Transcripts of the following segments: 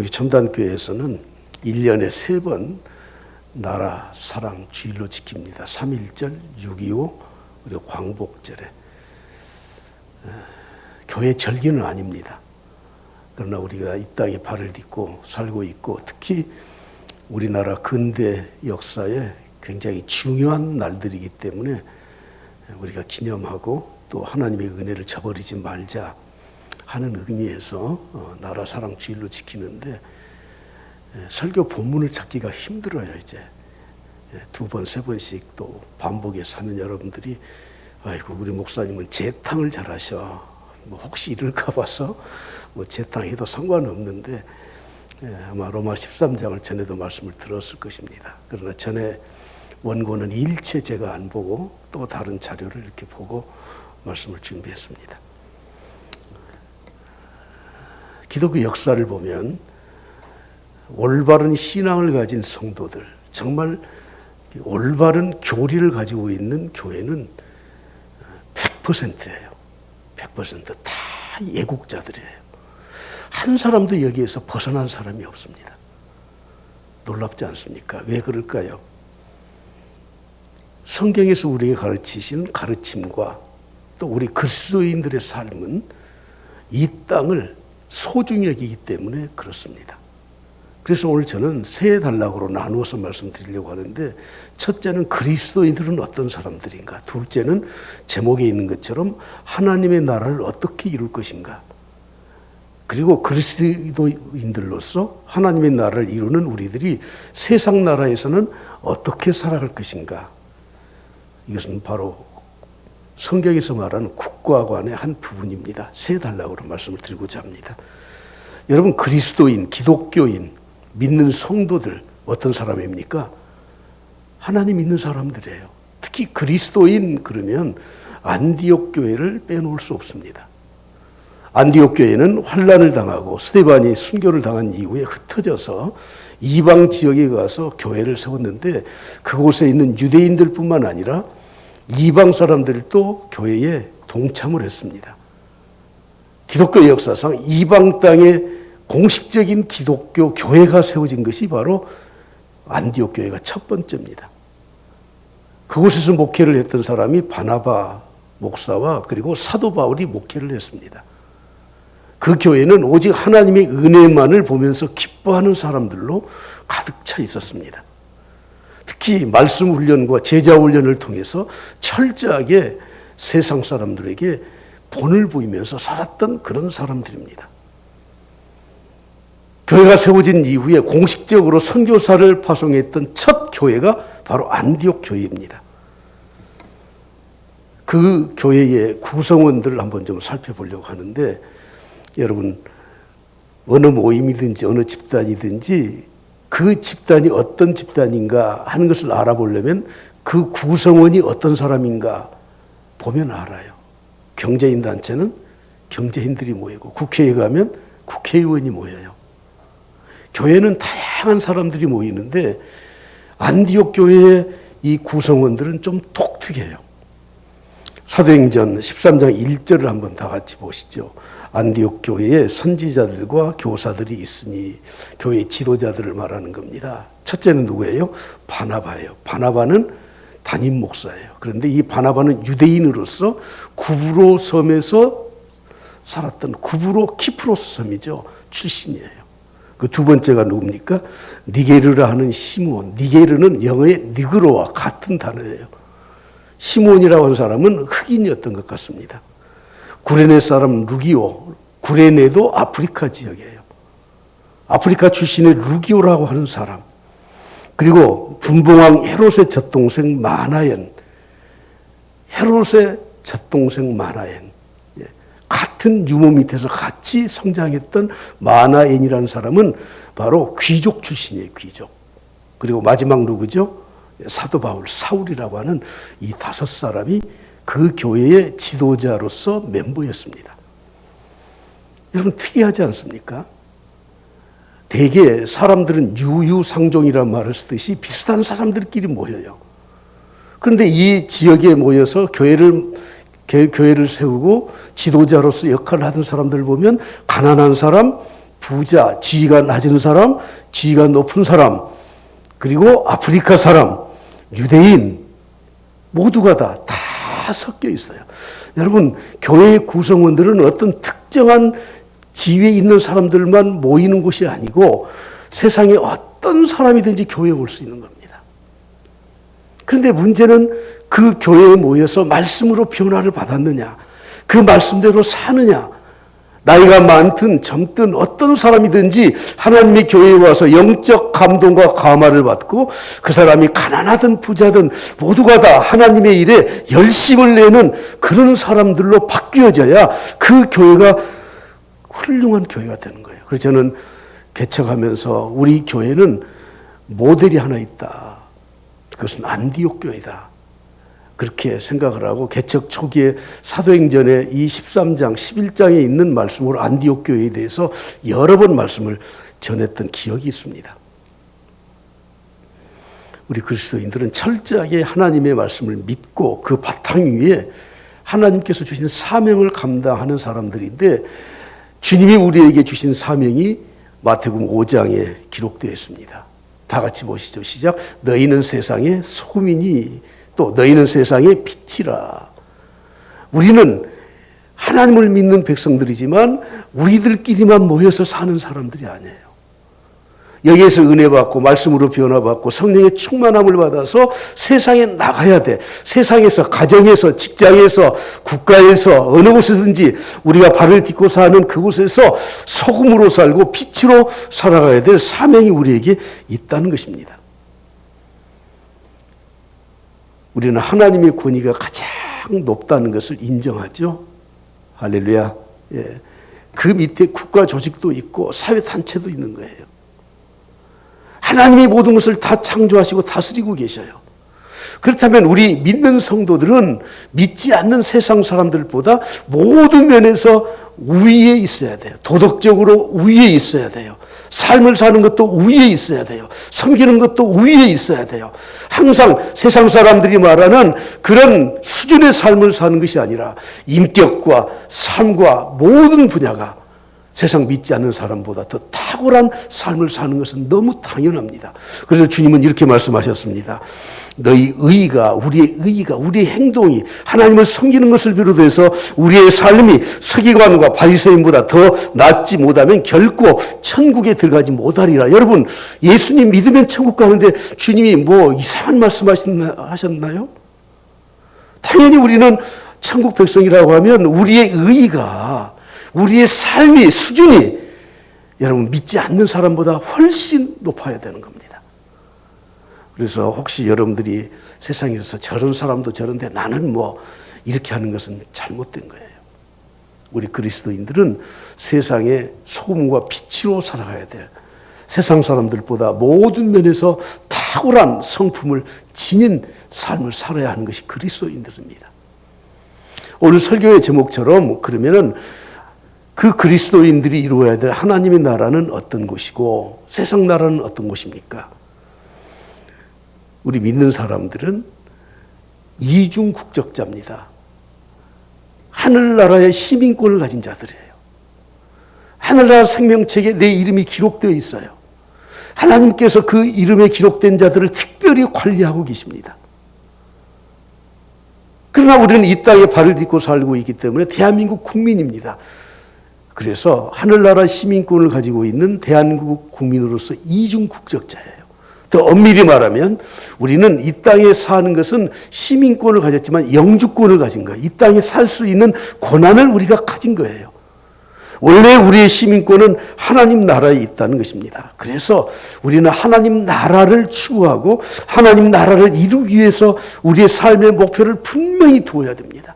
우리 첨단교회에서는 1년에 3번 나라 사랑 주일로 지킵니다. 3.1절, 6.25 그리고 광복절에. 교회 절기는 아닙니다. 그러나 우리가 이 땅에 발을 딛고 살고 있고 특히 우리나라 근대 역사에 굉장히 중요한 날들이기 때문에 우리가 기념하고 또 하나님의 은혜를 저버리지 말자 하는 의미에서 나라 사랑 주일로 지키는데 설교 본문을 찾기가 힘들어요. 이제 2번, 3번씩 또 반복해서 하면 여러분들이 아이고 우리 목사님은 재탕을 잘하셔. 뭐 혹시 이럴까 봐서 뭐 재탕해도 상관없는데 아마 로마 13장을 전에도 말씀을 들었을 것입니다. 그러나 전에 원고는 일체 제가 안 보고 또 다른 자료를 이렇게 보고 말씀을 준비했습니다. 기독교 역사를 보면 올바른 신앙을 가진 성도들, 정말 올바른 교리를 가지고 있는 교회는 100%예요. 100%다 애국자들이에요. 한 사람도 여기에서 벗어난 사람이 없습니다. 놀랍지 않습니까? 왜 그럴까요? 성경에서 우리에게 가르치신 가르침과 또 우리 그리스도인들의 삶은 이 땅을 소중히 여기기 때문에 그렇습니다. 그래서 오늘 저는 세 단락으로 나누어서 말씀드리려고 하는데 첫째는 그리스도인들은 어떤 사람들인가, 둘째는 제목에 있는 것처럼 하나님의 나라를 어떻게 이룰 것인가, 그리고 그리스도인들로서 하나님의 나라를 이루는 우리들이 세상 나라에서는 어떻게 살아갈 것인가. 이것은 바로 성경에서 말하는 국가관의 한 부분입니다. 세 단락으로 말씀을 드리고자 합니다. 여러분, 그리스도인, 기독교인, 믿는 성도들 어떤 사람입니까? 하나님 믿는 사람들이에요. 특히 그리스도인 그러면 안디옥 교회를 빼놓을 수 없습니다. 안디옥 교회는 환난을 당하고 스데반이 순교를 당한 이후에 흩어져서 이방 지역에 가서 교회를 세웠는데 그곳에 있는 유대인들뿐만 아니라 이방 사람들도 교회에 동참을 했습니다. 기독교 역사상 이방 땅에 공식적인 기독교 교회가 세워진 것이 바로 안디옥 교회가 첫 번째입니다. 그곳에서 목회를 했던 사람이 바나바 목사와 그리고 사도 바울이 목회를 했습니다. 그 교회는 오직 하나님의 은혜만을 보면서 기뻐하는 사람들로 가득 차 있었습니다. 특히 말씀 훈련과 제자 훈련을 통해서 철저하게 세상 사람들에게 본을 보이면서 살았던 그런 사람들입니다. 교회가 세워진 이후에 공식적으로 선교사를 파송했던 첫 교회가 바로 안디옥 교회입니다. 그 교회의 구성원들을 한번 좀 살펴보려고 하는데 여러분 어느 모임이든지 어느 집단이든지 그 집단이 어떤 집단인가 하는 것을 알아보려면 그 구성원이 어떤 사람인가 보면 알아요. 경제인 단체는 경제인들이 모이고 국회에 가면 국회의원이 모여요. 교회는 다양한 사람들이 모이는데 안디옥 교회의 이 구성원들은 좀 독특해요. 사도행전 13장 1절을 한번 다 같이 보시죠. 안디옥 교회에 선지자들과 교사들이 있으니 교회 지도자들을 말하는 겁니다. 첫째는 누구예요? 바나바예요. 바나바는 담임 목사예요. 그런데 이 바나바는 유대인으로서 구브로 섬에서 살았던 구브로 키프로스 섬이죠. 출신이에요. 그 두 번째가 누굽니까? 니게르라 하는 시몬. 니게르는 영어의 니그로와 같은 단어예요. 시몬이라고 하는 사람은 흑인이었던 것 같습니다. 구레네 사람 루기오. 구레네도 아프리카 지역이에요. 아프리카 출신의 루기오라고 하는 사람. 그리고 분봉왕 헤롯의 젖동생 마나엔. 헤롯의 젖동생 마나엔. 같은 유모 밑에서 같이 성장했던 마나엔이라는 사람은 바로 귀족 출신이에요. 귀족. 그리고 마지막 누구죠? 사도 바울, 사울이라고 하는 이 5사람이 그 교회의 지도자로서 멤버였습니다. 여러분 특이하지 않습니까? 대개 사람들은 유유상종이라는 말을 쓰듯이 비슷한 사람들끼리 모여요. 그런데 이 지역에 모여서 교회를 세우고 지도자로서 역할을 하던 사람들을 보면 가난한 사람, 부자, 지위가 낮은 사람, 지위가 높은 사람, 그리고 아프리카 사람, 유대인 모두가 다 섞여 있어요. 여러분, 교회의 구성원들은 어떤 특정한 지위에 있는 사람들만 모이는 곳이 아니고 세상에 어떤 사람이든지 교회에 올 수 있는 겁니다. 그런데 문제는 그 교회에 모여서 말씀으로 변화를 받았느냐, 그 말씀대로 사느냐, 나이가 많든 젊든 어떤 사람이든지 하나님의 교회에 와서 영적 감동과 감화를 받고 그 사람이 가난하든 부자든 모두가 다 하나님의 일에 열심을 내는 그런 사람들로 바뀌어져야 그 교회가 훌륭한 교회가 되는 거예요. 그래서 저는 개척하면서 우리 교회는 모델이 하나 있다. 그것은 안디옥 교회다. 그렇게 생각을 하고 개척 초기에 사도행전의 이 13장, 11장에 있는 말씀으로 안디옥 교회에 대해서 여러 번 말씀을 전했던 기억이 있습니다. 우리 그리스도인들은 철저하게 하나님의 말씀을 믿고 그 바탕 위에 하나님께서 주신 사명을 감당하는 사람들인데 주님이 우리에게 주신 사명이 마태복음 5장에 기록되어 있습니다. 다 같이 보시죠. 시작. 너희는 세상의 소금이니 또 너희는 세상의 빛이라. 우리는 하나님을 믿는 백성들이지만 우리들끼리만 모여서 사는 사람들이 아니에요. 여기에서 은혜 받고 말씀으로 변화받고 성령의 충만함을 받아서 세상에 나가야 돼. 세상에서, 가정에서, 직장에서, 국가에서 어느 곳에든지 우리가 발을 딛고 사는 그곳에서 소금으로 살고 빛으로 살아가야 될 사명이 우리에게 있다는 것입니다. 우리는 하나님의 권위가 가장 높다는 것을 인정하죠. 할렐루야. 예. 그 밑에 국가 조직도 있고 사회 단체도 있는 거예요. 하나님이 모든 것을 다 창조하시고 다스리고 계셔요. 그렇다면 우리 믿는 성도들은 믿지 않는 세상 사람들보다 모든 면에서 우위에 있어야 돼요. 도덕적으로 우위에 있어야 돼요. 삶을 사는 것도 우위에 있어야 돼요. 섬기는 것도 우위에 있어야 돼요. 항상 세상 사람들이 말하는 그런 수준의 삶을 사는 것이 아니라 인격과 삶과 모든 분야가 세상 믿지 않는 사람보다 더 탁월한 삶을 사는 것은 너무 당연합니다. 그래서 주님은 이렇게 말씀하셨습니다. 너희 의의가, 우리의 행동이 하나님을 섬기는 것을 비롯해서 우리의 삶이 서기관과 바리새인보다 더 낫지 못하면 결코 천국에 들어가지 못하리라. 여러분, 예수님 믿으면 천국 가는데 주님이 뭐 이상한 말씀 하셨나요? 당연히 우리는 천국 백성이라고 하면 우리의 의의가, 우리의 삶의 수준이 여러분 믿지 않는 사람보다 훨씬 높아야 되는 겁니다. 그래서 혹시 여러분들이 세상에서 저런 사람도 저런데 나는 뭐 이렇게 하는 것은 잘못된 거예요. 우리 그리스도인들은 세상의 소금과 빛으로 살아가야 될 세상 사람들보다 모든 면에서 탁월한 성품을 지닌 삶을 살아야 하는 것이 그리스도인들입니다. 오늘 설교의 제목처럼 그러면은 그 그리스도인들이 이루어야 될 하나님의 나라는 어떤 곳이고 세상 나라는 어떤 곳입니까? 우리 믿는 사람들은 이중 국적자입니다. 하늘나라의 시민권을 가진 자들이에요. 하늘나라 생명책에 내 이름이 기록되어 있어요. 하나님께서 그 이름에 기록된 자들을 특별히 관리하고 계십니다. 그러나 우리는 이 땅에 발을 딛고 살고 있기 때문에 대한민국 국민입니다. 그래서 하늘나라 시민권을 가지고 있는 대한민국 국민으로서 이중 국적자예요. 더 엄밀히 말하면 우리는 이 땅에 사는 것은 시민권을 가졌지만 영주권을 가진 거예요. 이 땅에 살 수 있는 권한을 우리가 가진 거예요. 원래 우리의 시민권은 하나님 나라에 있다는 것입니다. 그래서 우리는 하나님 나라를 추구하고 하나님 나라를 이루기 위해서 우리의 삶의 목표를 분명히 두어야 됩니다.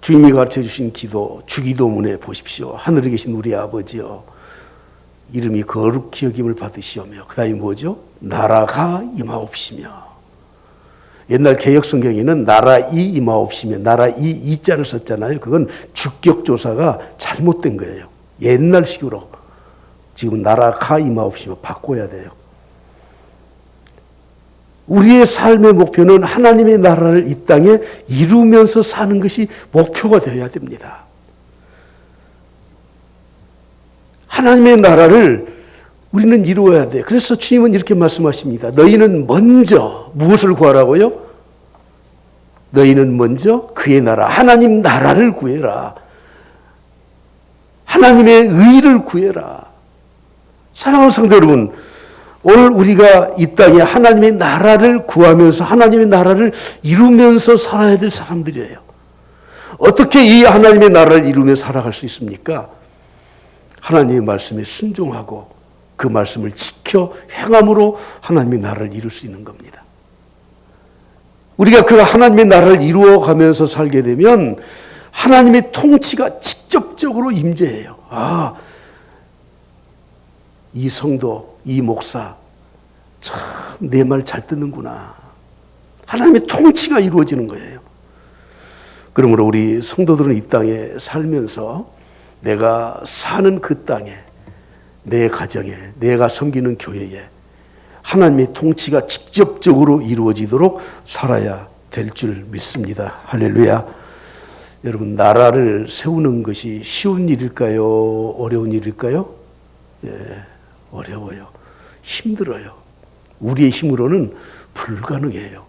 주님이 가르쳐 주신 기도, 주기도문에 보십시오. 하늘에 계신 우리 아버지여, 이름이 거룩히 여김을 받으시오며, 그 다음에 뭐죠? 나라가 임하옵시며. 옛날 개혁성경에는 나라 이 임하옵시며, 나라 이자를 썼잖아요. 그건 주격조사가 잘못된 거예요. 옛날식으로. 지금 나라가 임하옵시며 바꿔야 돼요. 우리의 삶의 목표는 하나님의 나라를 이 땅에 이루면서 사는 것이 목표가 되어야 됩니다. 하나님의 나라를 우리는 이루어야 돼. 그래서 주님은 이렇게 말씀하십니다. 너희는 먼저 무엇을 구하라고요? 너희는 먼저 그의 나라, 하나님 나라를 구해라. 하나님의 의를 구해라. 사랑하는 성도 여러분, 오늘 우리가 이 땅에 하나님의 나라를 구하면서 하나님의 나라를 이루면서 살아야 될 사람들이에요. 어떻게 이 하나님의 나라를 이루며 살아갈 수 있습니까? 하나님의 말씀에 순종하고 그 말씀을 지켜 행함으로 하나님의 나라를 이룰 수 있는 겁니다. 우리가 그 하나님의 나라를 이루어가면서 살게 되면 하나님의 통치가 직접적으로 임재해요. 아, 이 성도, 이 목사 참 내 말 잘 듣는구나. 하나님의 통치가 이루어지는 거예요. 그러므로 우리 성도들은 이 땅에 살면서 내가 사는 그 땅에, 내 가정에, 내가 섬기는 교회에 하나님의 통치가 직접적으로 이루어지도록 살아야 될 줄 믿습니다. 할렐루야. 여러분, 나라를 세우는 것이 쉬운 일일까요? 어려운 일일까요? 예, 어려워요. 힘들어요. 우리의 힘으로는 불가능해요.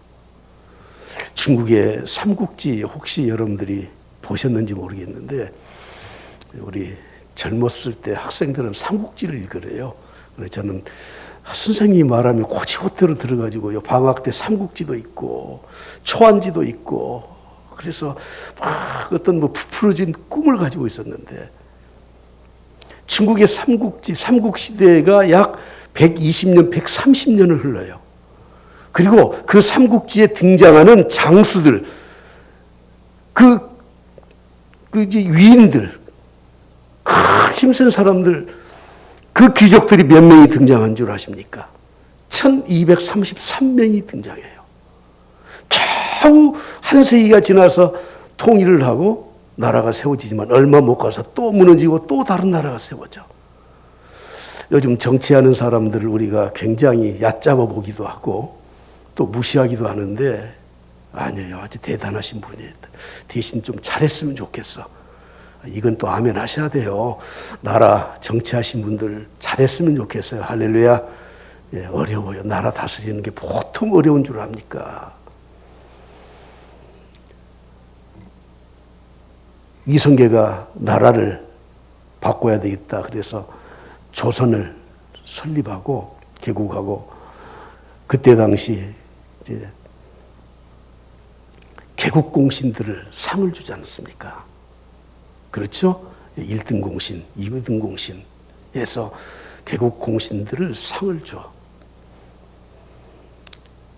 중국의 삼국지 혹시 여러분들이 보셨는지 모르겠는데 우리 젊었을 때 학생들은 삼국지를 읽으래요. 그래서 저는 선생님이 말하면 고지고대로 들어가지고요. 방학 때 삼국지도 있고 초안지도 있고 그래서 막 어떤 부풀어진 꿈을 가지고 있었는데 중국의 삼국지, 삼국시대가 약 120년, 130년을 흘러요. 그리고 그 삼국지에 등장하는 장수들, 그 이제 위인들, 힘센 사람들, 그 귀족들이 몇 명이 등장한 줄 아십니까? 1233명이 등장해요. 겨우 한 세기가 지나서 통일을 하고 나라가 세워지지만 얼마 못 가서 또 무너지고 또 다른 나라가 세워져. 요즘 정치하는 사람들을 우리가 굉장히 얕잡아 보기도 하고 또 무시하기도 하는데 아니에요. 아주 대단하신 분이에요. 대신 좀 잘했으면 좋겠어. 이건 또 아멘 하셔야 돼요. 나라 정치하신 분들 잘했으면 좋겠어요. 할렐루야. 예, 어려워요. 나라 다스리는 게 보통 어려운 줄 압니까? 이성계가 나라를 바꿔야 되겠다. 그래서 조선을 설립하고 개국하고 그때 당시 이제 개국공신들을 상을 주지 않았습니까? 그렇죠? 1등 공신, 2등 공신 해서 개국공신들을 상을 줘.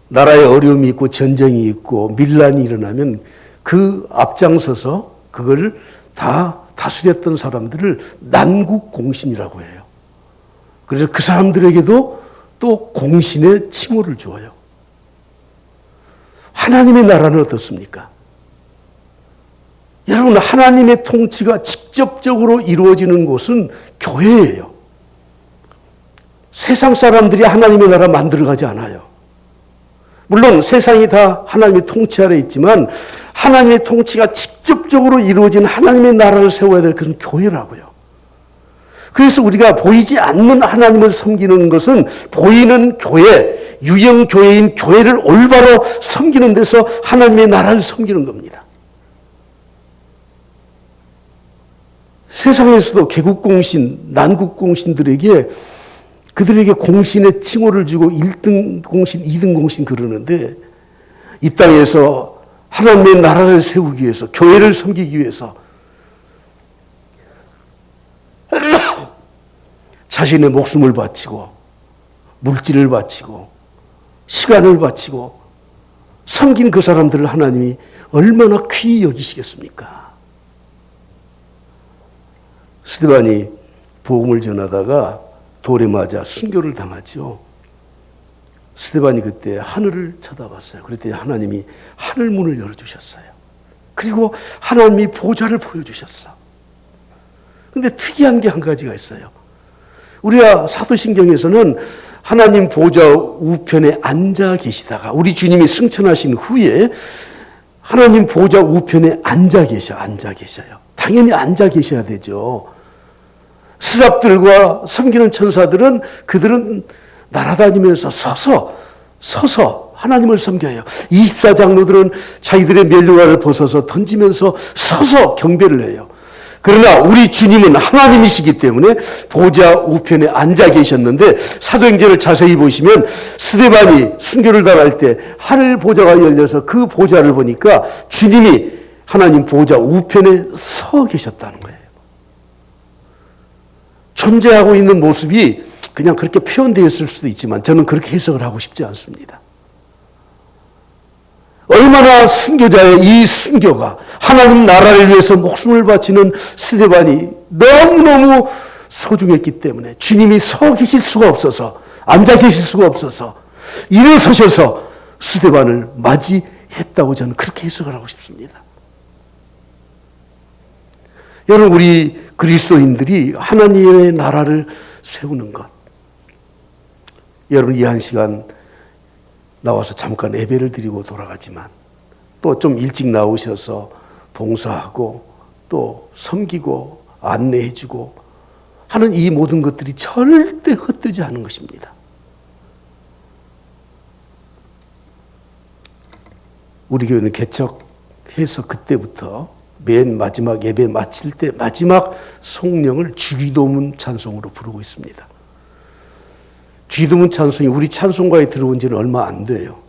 나라에 어려움이 있고 전쟁이 있고 밀란이 일어나면 그 앞장서서 그걸 다 다스렸던 사람들을 난국공신이라고 해요. 그래서 그 사람들에게도 또 공신의 칭호를 주어요. 하나님의 나라는 어떻습니까? 여러분, 하나님의 통치가 직접적으로 이루어지는 곳은 교회예요. 세상 사람들이 하나님의 나라 만들어가지 않아요. 물론 세상이 다 하나님의 통치 아래 있지만 하나님의 통치가 직접적으로 이루어진 하나님의 나라를 세워야 될 것은 교회라고요. 그래서 우리가 보이지 않는 하나님을 섬기는 것은 보이는 교회, 유형 교회인 교회를 올바로 섬기는 데서 하나님의 나라를 섬기는 겁니다. 세상에서도 개국공신, 난국공신들에게 그들에게 공신의 칭호를 주고 1등 공신, 2등 공신 그러는데 이 땅에서 하나님의 나라를 세우기 위해서, 교회를 섬기기 위해서 자신의 목숨을 바치고 물질을 바치고 시간을 바치고 섬긴 그 사람들을 하나님이 얼마나 귀히 여기시겠습니까? 스데반이 복음을 전하다가 돌에 맞아 순교를 당하죠. 스데반이 그때 하늘을 쳐다봤어요. 그랬더니 하나님이 하늘 문을 열어주셨어요. 그리고 하나님이 보좌를 보여주셨어. 근데 특이한 게 한 가지가 있어요. 우리가 사도신경에서는 하나님 보좌 우편에 앉아 계시다가 우리 주님이 승천하신 후에 하나님 보좌 우편에 앉아 계셔요. 당연히 앉아 계셔야 되죠. 스랍들과 섬기는 천사들은 그들은 날아다니면서 서서 하나님을 섬겨요. 24장로들은 자기들의 면류관을 벗어서 던지면서 서서 경배를 해요. 그러나 우리 주님은 하나님이시기 때문에 보좌 우편에 앉아 계셨는데 사도행전을 자세히 보시면 스데반이 순교를 당할 때 하늘 보좌가 열려서 그 보좌를 보니까 주님이 하나님 보좌 우편에 서 계셨다는 거예요. 존재하고 있는 모습이 그냥 그렇게 표현되었을 수도 있지만 저는 그렇게 해석을 하고 싶지 않습니다. 얼마나 순교자의 이 순교가 하나님 나라를 위해서 목숨을 바치는 스데반이 너무너무 소중했기 때문에 주님이 서 계실 수가 없어서 앉아 계실 수가 없어서 일어서셔서 스데반을 맞이했다고 저는 그렇게 해석을 하고 싶습니다. 여러분 우리 그리스도인들이 하나님의 나라를 세우는 것 여러분 이 한 시간 나와서 잠깐 예배를 드리고 돌아가지만 또 좀 일찍 나오셔서 봉사하고 또 섬기고 안내해주고 하는 이 모든 것들이 절대 헛되지 않은 것입니다. 우리 교회는 개척해서 그때부터 맨 마지막 예배 마칠 때 마지막 성령을 주기도문 찬송으로 부르고 있습니다. 주기도문 찬송이 우리 찬송가에 들어온 지는 얼마 안 돼요.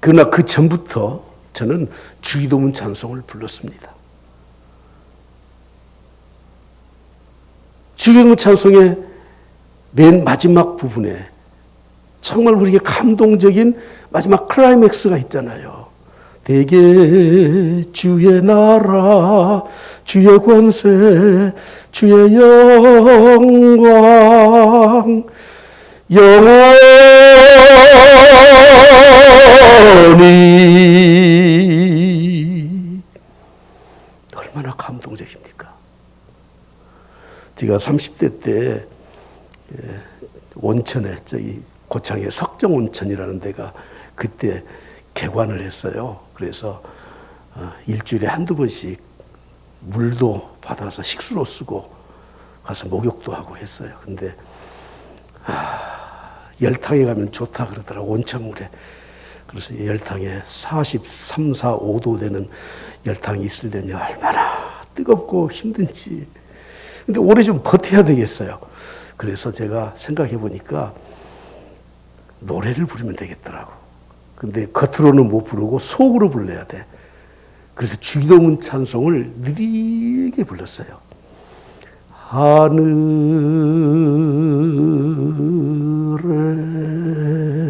그러나 그 전부터 저는 주기도문 찬송을 불렀습니다. 주기도문 찬송의 맨 마지막 부분에 정말 우리에게 감동적인 마지막 클라이맥스가 있잖아요. 대개 주의 나라, 주의 권세, 주의 영광, 영원히. 얼마나 감동적입니까? 제가 30대 때 온천에 저기 고창에 석정온천이라는 데가 그때 개관을 했어요. 그래서 일주일에 한두 번씩 물도 받아서 식수로 쓰고 가서 목욕도 하고 했어요. 근데 열탕에 가면 좋다 그러더라고 온천물에. 그래서 열탕에 43, 4, 5도 되는 열탕이 있을 때니 얼마나 뜨겁고 힘든지. 근데 오래 좀 버텨야 되겠어요. 그래서 제가 생각해 보니까 노래를 부르면 되겠더라고. 근데 겉으로는 못 부르고 속으로 불러야 돼. 그래서 주기도문 찬송을 느리게 불렀어요.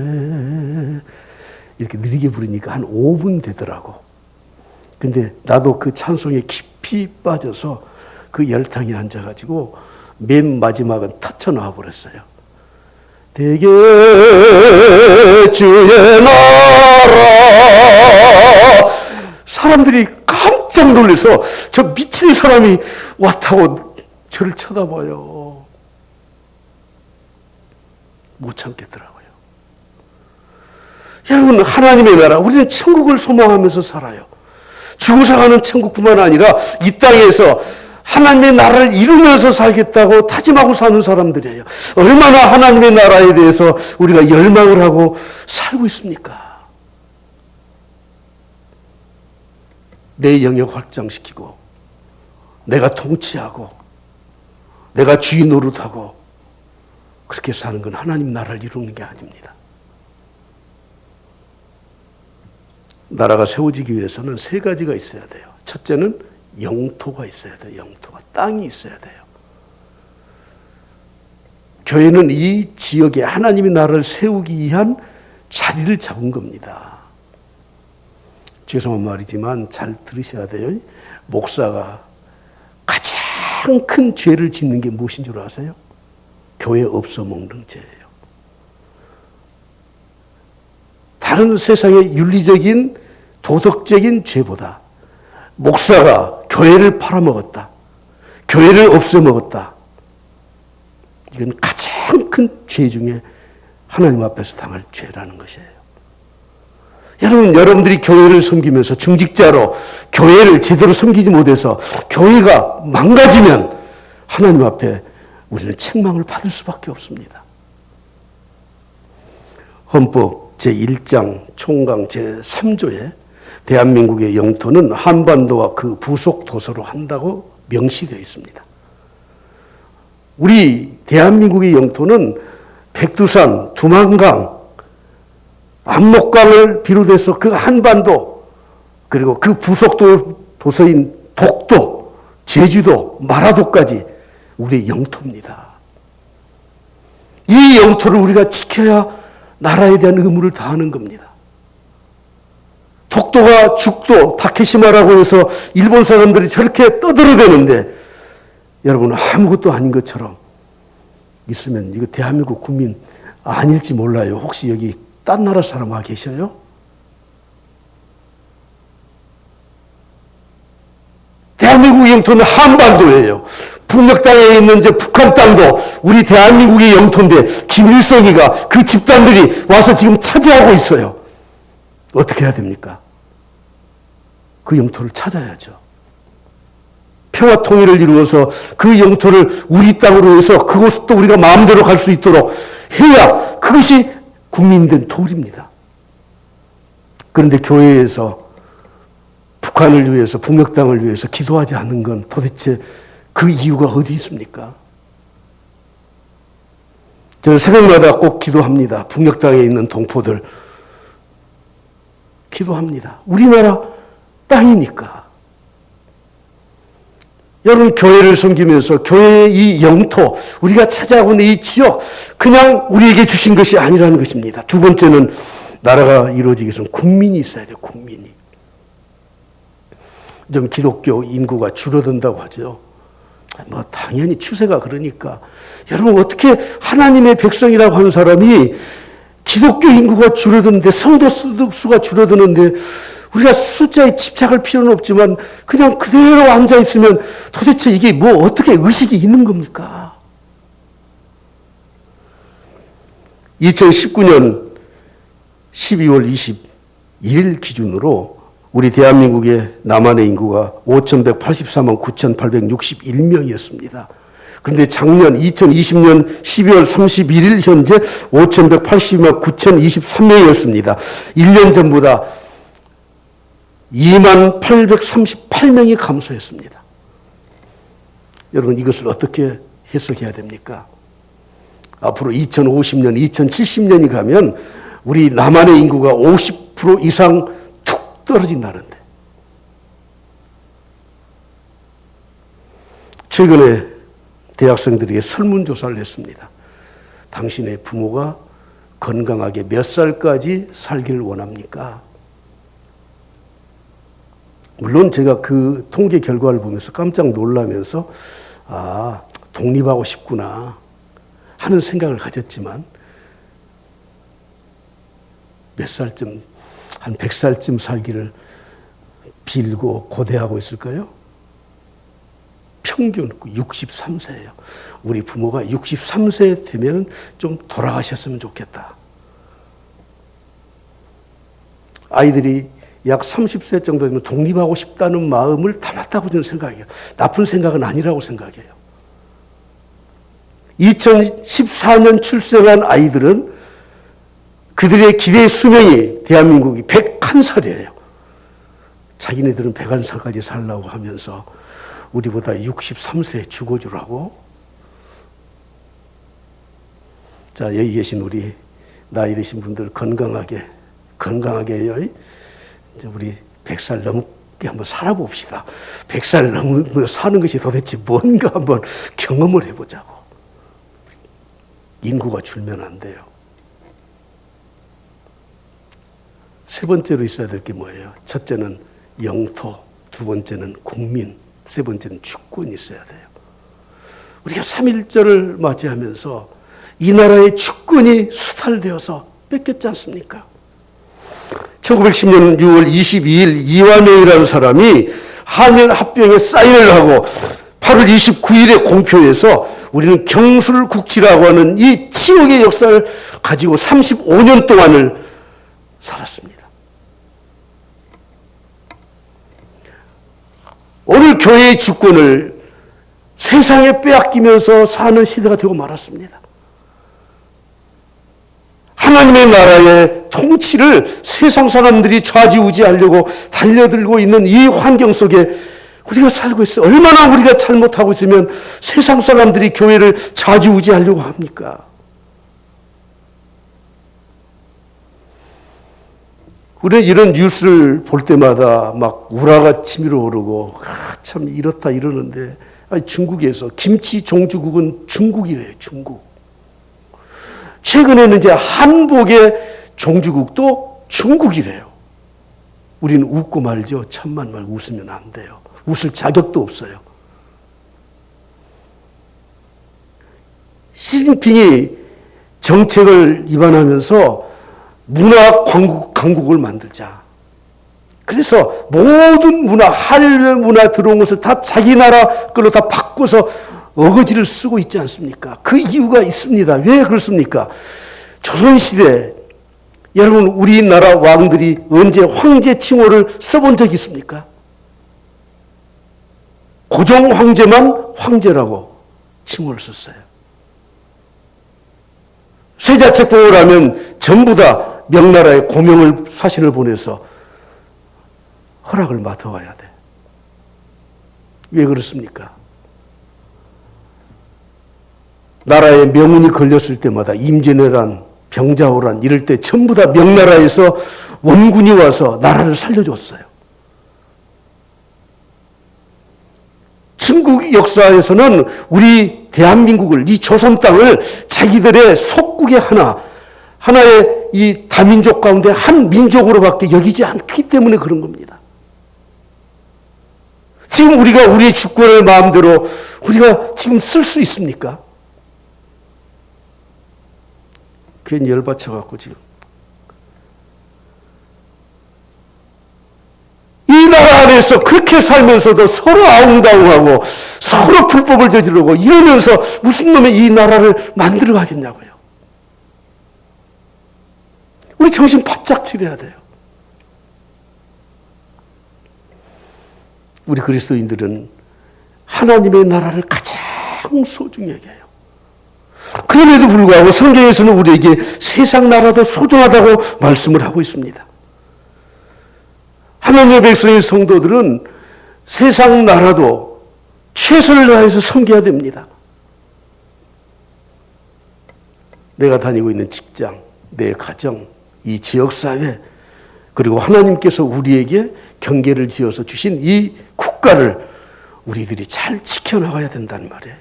하늘에 이렇게 느리게 부르니까 한 5분 되더라고. 근데 나도 그 찬송에 깊이 빠져서 그 열탕에 앉아가지고 맨 마지막은 터쳐놔 버렸어요. 대개 주의 나라. 사람들이 깜짝 놀라서 저 미친 사람이 왔다고 저를 쳐다봐요. 못 참겠더라고요. 여러분 하나님의 나라 우리는 천국을 소망하면서 살아요. 죽어서 가는 천국뿐만 아니라 이 땅에서 하나님의 나라를 이루면서 살겠다고 다짐하고 사는 사람들이에요. 얼마나 하나님의 나라에 대해서 우리가 열망을 하고 살고 있습니까? 내 영역 확장시키고 내가 통치하고 내가 주인 노릇하고 그렇게 사는 건 하나님 나라를 이루는 게 아닙니다. 나라가 세워지기 위해서는 세 가지가 있어야 돼요. 첫째는 영토가 있어야 돼요. 영토가. 땅이 있어야 돼요. 교회는 이 지역에 하나님의 나라를 세우기 위한 자리를 잡은 겁니다. 죄송한 말이지만 잘 들으셔야 돼요. 목사가 가장 큰 죄를 짓는 게 무엇인 줄 아세요? 교회 없어먹는 죄예요. 다른 세상의 윤리적인 도덕적인 죄보다 목사가 교회를 팔아먹었다. 교회를 없애먹었다. 이건 가장 큰 죄 중에 하나님 앞에서 당할 죄라는 것이에요. 여러분들이 교회를 섬기면서 중직자로 교회를 제대로 섬기지 못해서 교회가 망가지면 하나님 앞에 우리는 책망을 받을 수밖에 없습니다. 헌법 제1장 총강 제3조에 대한민국의 영토는 한반도와 그 부속 도서로 한다고 명시되어 있습니다. 우리 대한민국의 영토는 백두산, 두만강, 압록강을 비롯해서 그 한반도, 그리고 그 부속 도서인 독도, 제주도, 마라도까지 우리의 영토입니다. 이 영토를 우리가 지켜야 나라에 대한 의무를 다하는 겁니다. 독도가 죽도, 다케시마라고 해서 일본 사람들이 저렇게 떠들어대는데 여러분 아무것도 아닌 것처럼 있으면 이거 대한민국 국민 아닐지 몰라요. 혹시 여기 딴 나라 사람 와 계셔요? 대한민국 영토는 한반도예요. 북녘 땅에 있는 북한 땅도 우리 대한민국의 영토인데 김일성이가 그 집단들이 와서 지금 차지하고 있어요. 어떻게 해야 됩니까? 그 영토를 찾아야죠. 평화 통일을 이루어서 그 영토를 우리 땅으로 해서 그곳도 우리가 마음대로 갈 수 있도록 해야 그것이 국민된 도리입니다. 그런데 교회에서 북한을 위해서, 북녘 땅을 위해서 기도하지 않는 건 도대체 그 이유가 어디 있습니까? 저는 새벽마다 꼭 기도합니다. 북녘 땅에 있는 동포들 기도합니다. 우리나라 땅이니까. 여러분 교회를 섬기면서 교회의 이 영토, 우리가 차지하고 있는 이 지역 그냥 우리에게 주신 것이 아니라는 것입니다. 두 번째는 나라가 이루어지기 위해서는 국민이 있어야 돼요. 국민이. 좀 기독교 인구가 줄어든다고 하죠. 뭐 당연히 추세가 그러니까. 여러분 어떻게 하나님의 백성이라고 하는 사람이 기독교 인구가 줄어드는데 성도 수가 줄어드는데 우리가 숫자에 집착할 필요는 없지만 그냥 그대로 앉아있으면 도대체 이게 뭐 어떻게 의식이 있는 겁니까? 2019년 12월 21일 기준으로 우리 대한민국의 남한의 인구가 5,184만 9,861명이었습니다. 그런데 작년 2020년 12월 31일 현재 5,182만 9,023명이었습니다. 1년 전보다 2만 838명이 감소했습니다. 여러분 이것을 어떻게 해석해야 됩니까? 앞으로 2050년, 2070년이 가면 우리 남한의 인구가 50% 이상 툭 떨어진다는데 최근에 대학생들에게 설문조사를 했습니다. 당신의 부모가 건강하게 몇 살까지 살기를 원합니까? 물론 제가 그 통계 결과를 보면서 깜짝 놀라면서 독립하고 싶구나 하는 생각을 가졌지만 몇 살쯤, 한 100살쯤 살기를 빌고 고대하고 있을까요? 평균 63세예요. 우리 부모가 63세 되면 좀 돌아가셨으면 좋겠다. 아이들이 약 30세 정도 되면 독립하고 싶다는 마음을 담았다고 저는 생각해요. 나쁜 생각은 아니라고 생각해요. 2014년 출생한 아이들은 그들의 기대 수명이 대한민국이 101살이에요. 자기네들은 101살까지 살라고 하면서 우리보다 63세에 죽어주라고. 자, 여기 계신 우리 나이 드신 분들 건강하게 해요. 이제 우리 100살 넘게 한번 살아봅시다. 100살 넘으면 사는 것이 도대체 뭔가 한번 경험을 해보자고. 인구가 줄면 안 돼요. 세 번째로 있어야 될 게 뭐예요? 첫째는 영토, 두 번째는 국민, 세 번째는 주권이 있어야 돼요. 우리가 3.1절을 맞이하면서 이 나라의 주권이 수탈되어서 뺏겼지 않습니까? 1910년 6월 22일 이완용이라는 사람이 한일 합병에 사인을 하고 8월 29일에 공표해서 우리는 경술국지라고 하는 이 치욕의 역사를 가지고 35년 동안을 살았습니다. 오늘 교회의 주권을 세상에 빼앗기면서 사는 시대가 되고 말았습니다. 하나님의 나라의 통치를 세상 사람들이 좌지우지하려고 달려들고 있는 이 환경 속에 우리가 살고 있어요. 얼마나 우리가 잘못하고 있으면 세상 사람들이 교회를 좌지우지하려고 합니까? 우리는 이런 뉴스를 볼 때마다 막 우라가 치밀어 오르고 참 이렇다 이러는데 중국에서 김치 종주국은 중국이래요. 중국. 최근에는 이제 한복의 종주국도 중국이래요. 우리는 웃고 말죠. 천만 말 웃으면 안 돼요. 웃을 자격도 없어요. 시진핑이 정책을 위반하면서 문화 강국을 만들자. 그래서 모든 문화, 한류의 문화 들어온 것을 다 자기 나라 걸로 다 바꿔서 어거지를 쓰고 있지 않습니까? 그 이유가 있습니다. 왜 그렇습니까? 조선시대 여러분 우리나라 왕들이 언제 황제 칭호를 써본 적이 있습니까? 고종 황제만 황제라고 칭호를 썼어요. 세자책봉을 하면 전부 다 명나라에 고명을 사신을 보내서 허락을 맡아와야 돼. 왜 그렇습니까? 나라에 명운이 걸렸을 때마다 임진왜란, 병자호란 이럴 때 전부 다 명나라에서 원군이 와서 나라를 살려줬어요. 중국 역사에서는 우리 대한민국을, 이 조선 땅을 자기들의 속국의 하나의 이 다민족 가운데 한 민족으로밖에 여기지 않기 때문에 그런 겁니다. 지금 우리가 우리의 주권을 마음대로 우리가 지금 쓸 수 있습니까? 괜히 열받쳐갖고 지금. 이 나라 안에서 그렇게 살면서도 서로 아웅다웅하고 서로 불법을 저지르고 이러면서 무슨 놈의 이 나라를 만들어 가겠냐고요. 우리 정신 바짝 차려야 돼요. 우리 그리스도인들은 하나님의 나라를 가장 소중히 여겨요. 그럼에도 불구하고 성경에서는 우리에게 세상 나라도 소중하다고 말씀을 하고 있습니다. 하나님의 백성의 성도들은 세상 나라도 최선을 다해서 섬겨야 됩니다. 내가 다니고 있는 직장, 내 가정, 이 지역사회, 그리고 하나님께서 우리에게 경계를 지어서 주신 이 국가를 우리들이 잘 지켜나가야 된다는 말이에요.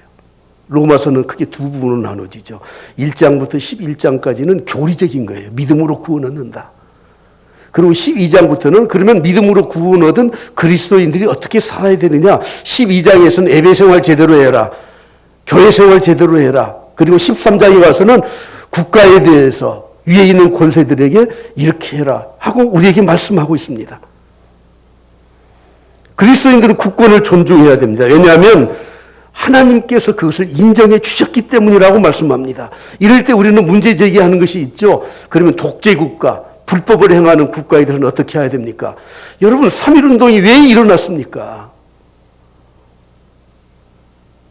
로마서는 크게 두 부분으로 나눠지죠. 1장부터 11장까지는 교리적인 거예요. 믿음으로 구원 얻는다. 그리고 12장부터는 그러면 믿음으로 구원 얻은 그리스도인들이 어떻게 살아야 되느냐. 12장에서는 예배생활 제대로 해라. 교회생활 제대로 해라. 그리고 13장에 가서는 국가에 대해서 위에 있는 권세들에게 이렇게 해라 하고 우리에게 말씀하고 있습니다. 그리스도인들은 국권을 존중해야 됩니다. 왜냐하면 하나님께서 그것을 인정해 주셨기 때문이라고 말씀합니다. 이럴 때 우리는 문제 제기하는 것이 있죠. 그러면 독재국가, 불법을 행하는 국가들은 어떻게 해야 됩니까? 여러분 3.1운동이 왜 일어났습니까?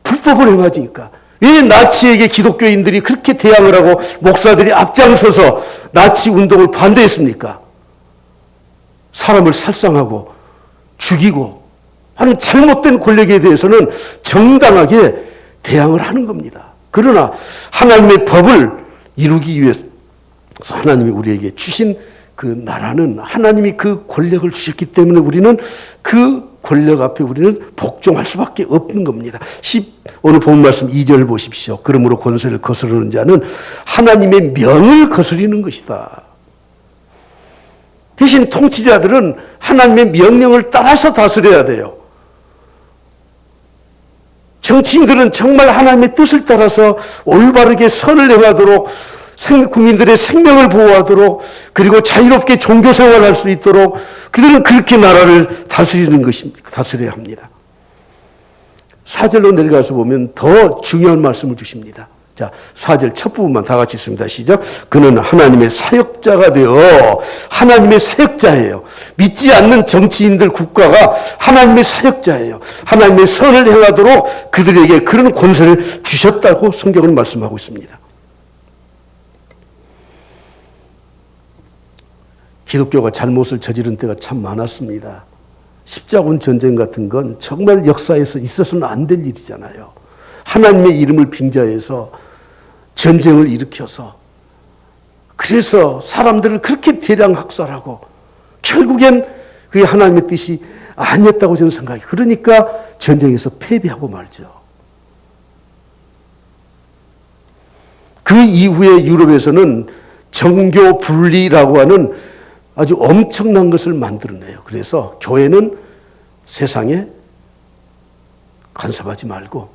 불법을 행하니까. 왜 나치에게 기독교인들이 그렇게 대항을 하고 목사들이 앞장서서 나치 운동을 반대했습니까? 사람을 살상하고 죽이고 하는 잘못된 권력에 대해서는 정당하게 대항을 하는 겁니다. 그러나 하나님의 법을 이루기 위해서 하나님이 우리에게 주신 그 나라는 하나님이 그 권력을 주셨기 때문에 우리는 그 권력 앞에 우리는 복종할 수밖에 없는 겁니다. 오늘 본 말씀 2절 보십시오. 그러므로 권세를 거스르는 자는 하나님의 명을 거스리는 것이다. 대신 통치자들은 하나님의 명령을 따라서 다스려야 돼요. 정치인들은 정말 하나님의 뜻을 따라서 올바르게 선을 행하도록 국민들의 생명을 보호하도록 그리고 자유롭게 종교생활을 할 수 있도록 그들은 그렇게 나라를 다스려야 합니다. 4절로 내려가서 보면 더 중요한 말씀을 주십니다. 자, 4절 첫 부분만 다 같이 읽습니다. 시작. 그는 하나님의 사역자가 되어 하나님의 사역자예요. 믿지 않는 정치인들 국가가 하나님의 사역자예요. 하나님의 선을 행하도록 그들에게 그런 권세를 주셨다고 성경은 말씀하고 있습니다. 기독교가 잘못을 저지른 때가 참 많았습니다. 십자군 전쟁 같은 건 정말 역사에서 있어서는 안 될 일이잖아요. 하나님의 이름을 빙자해서 전쟁을 일으켜서 그래서 사람들을 그렇게 대량 학살하고 결국엔 그게 하나님의 뜻이 아니었다고 저는 생각해요. 그러니까 전쟁에서 패배하고 말죠. 그 이후에 유럽에서는 정교 분리라고 하는 아주 엄청난 것을 만들어내요. 그래서 교회는 세상에 간섭하지 말고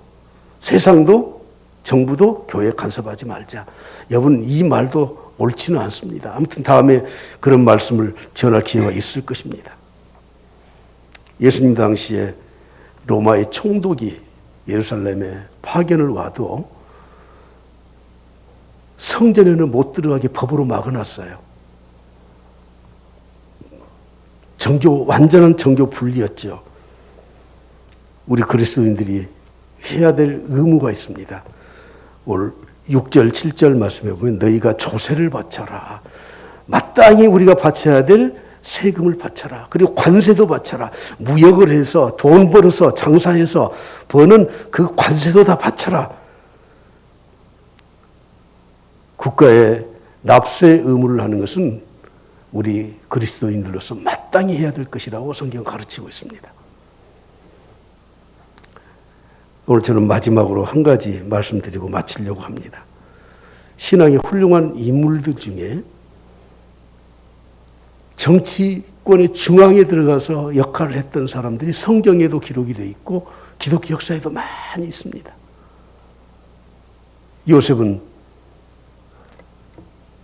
세상도 정부도 교회에 간섭하지 말자. 여러분 이 말도 옳지는 않습니다. 아무튼 다음에 그런 말씀을 전할 기회가 있을 것입니다. 예수님 당시에 로마의 총독이 예루살렘에 파견을 와도 성전에는 못 들어가게 법으로 막아놨어요. 완전한 정교 분리였죠. 우리 그리스도인들이 해야 될 의무가 있습니다. 오늘 6절, 7절 말씀해 보면 너희가 조세를 바쳐라. 마땅히 우리가 바쳐야 될 세금을 바쳐라. 그리고 관세도 바쳐라. 무역을 해서 돈 벌어서 장사해서 버는 그 관세도 다 바쳐라. 국가에 납세 의무를 하는 것은 우리 그리스도인들로서 마땅히 해야 될 것이라고 성경 가르치고 있습니다. 오늘 저는 마지막으로 한 가지 말씀드리고 마치려고 합니다. 신앙의 훌륭한 인물들 중에 정치권의 중앙에 들어가서 역할을 했던 사람들이 성경에도 기록이 되어 있고 기독교 역사에도 많이 있습니다. 요셉은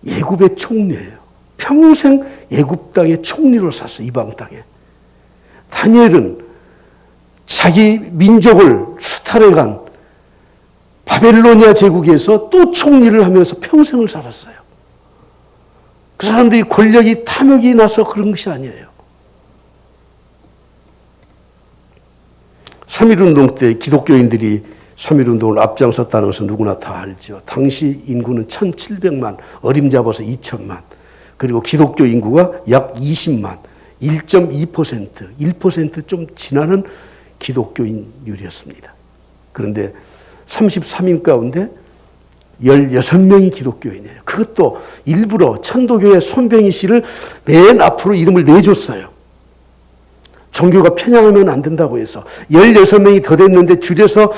애굽의 총리예요. 평생 애굽 땅의 총리로 살았어요. 이방 땅에. 다니엘은 자기 민족을 수탈해간 바벨로니아 제국에서 또 총리를 하면서 평생을 살았어요. 그 사람들이 권력이 탐욕이 나서 그런 것이 아니에요. 3.1운동 때 기독교인들이 3.1운동을 앞장섰다는 것은 누구나 다 알죠. 당시 인구는 1,700만, 어림잡아서 2천만. 그리고 기독교 인구가 약 20만, 1.2%, 1% 좀 지나는 기독교인율이었습니다. 그런데 33인 가운데 16명이 기독교인이에요. 그것도 일부러 천도교의 손병희 씨를 맨 앞으로 이름을 내줬어요. 종교가 편향하면 안 된다고 해서 16명이 더 됐는데 줄여서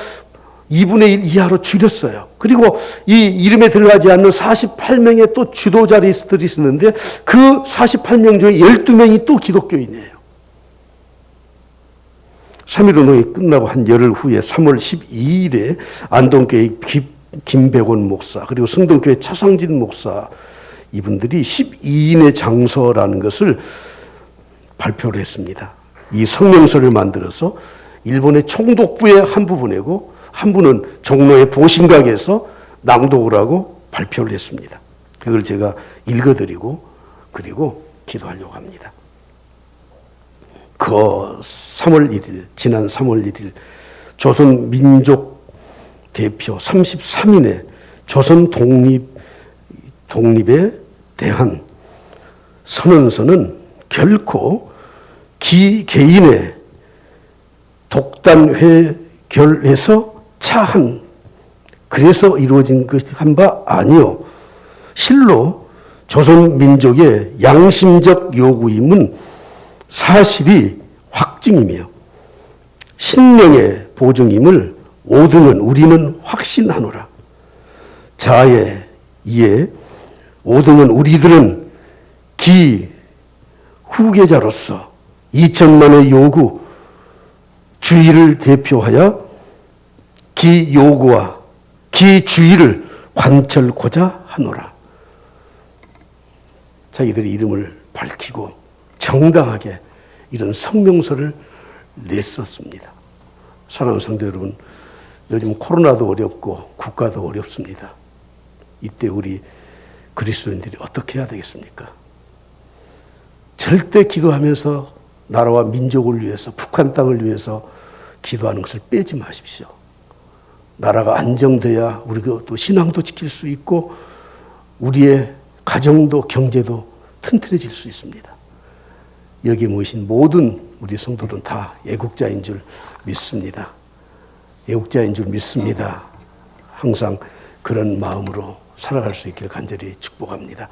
2분의 1 이하로 줄였어요. 그리고 이 이름에 들어가지 않는 48명의 또 지도자들이 있었는데 그 48명 중에 12명이 또 기독교인이에요. 3.1운동이 끝나고 한 열흘 후에 3월 12일에 안동교회 김백원 목사 그리고 성동교회 차상진 목사 이분들이 12인의 장서라는 것을 발표를 했습니다. 이 성명서를 만들어서 일본의 총독부에 한 부 보내고 한 분은 종로의 보신각에서 낭독을 하고 발표를 했습니다. 그걸 제가 읽어드리고 그리고 기도하려고 합니다. 그 3월 1일, 지난 3월 1일 조선민족 대표 33인의 조선 독립에 대한 선언서는 결코 개인의 독단회결에서 차한 그래서 이루어진 것이 한 바 아니요. 실로 조선민족의 양심적 요구임은 사실이 확증이며 신명의 보증임을 오등은 우리는 확신하노라. 자에 이에 오등은 우리들은 기 후계자로서 2천만의 요구 주의를 대표하여 기 요구와 기 주의를 관철고자 하노라. 자기들의 이름을 밝히고 정당하게 이런 성명서를 냈었습니다. 사랑하는 성도 여러분, 요즘 코로나도 어렵고 국가도 어렵습니다. 이때 우리 그리스도인들이 어떻게 해야 되겠습니까? 절대 기도하면서 나라와 민족을 위해서, 북한 땅을 위해서 기도하는 것을 빼지 마십시오. 나라가 안정돼야 우리가 또 신앙도 지킬 수 있고 우리의 가정도 경제도 튼튼해질 수 있습니다. 여기 모이신 모든 우리 성도들은 다 애국자인 줄 믿습니다. 애국자인 줄 믿습니다. 항상 그런 마음으로 살아갈 수 있기를 간절히 축복합니다.